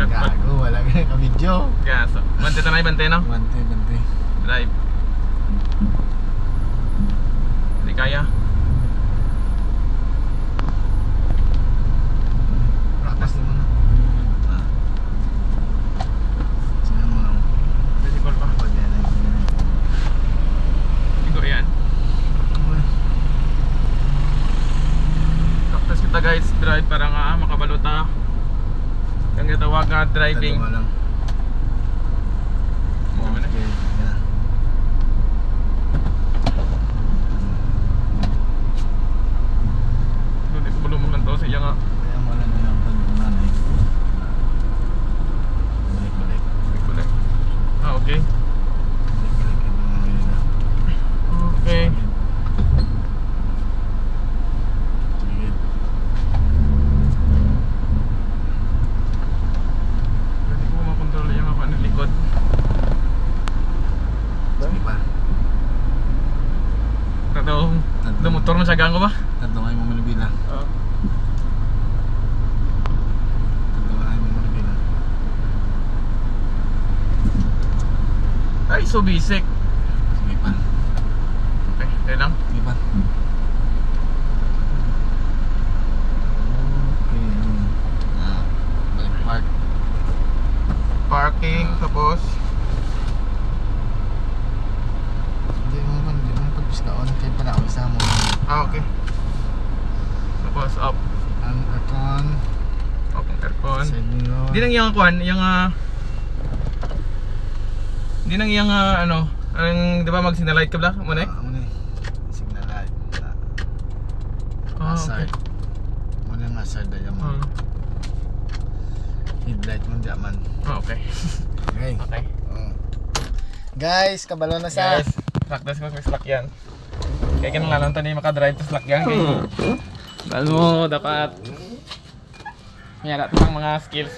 Gago, wala ka video. Gas. Bante tanay, bante no? Bante. Drive. Hindi kaya. Practice mo na. Sino mo lang. Physical pa. Tigo yan. Practice kita guys, drive para nga makabaluta. Kang tawag nga driving. Talo lang. Okay. Yeah. Hindi ko bulong lang to sa iya nga. Kaya wala na lang ito ng nanay. Balik. Balik. Ah, okay. Balik yung mga nila. Okay. Sige. Hindi ko makontrol yung mga likod. Sige pa. Motor na siya ko ba? Tatlo kayo mo manabila. Oo. Tatlo kayo mo manabila. Ay, so basic. Sige pa. Okay, tayo lang. Sige pa. Okay. Balik park. Parking, tapos Hindi mo pag-biskaon. Kaya pala ako isa mo. okay. Tapos up. Ang aircon. Up ang aircon. Side mirror. Di nang iyang kuhan, iyang di nang iyang ano, ang di ba mag-signalight ka bla? Muna eh? Muna eh. Signal light. Ah, okay. Hazard. Muna nga hazard na mo. Headlight mo dyan man. Ah, okay. Okay. Okay. Guys, kabalo na sa. Guys, practice ko sa slakyan. Kaya kinalalang tani makadrive sa slakyan. Dahil mo dapat may alat ng mga skills.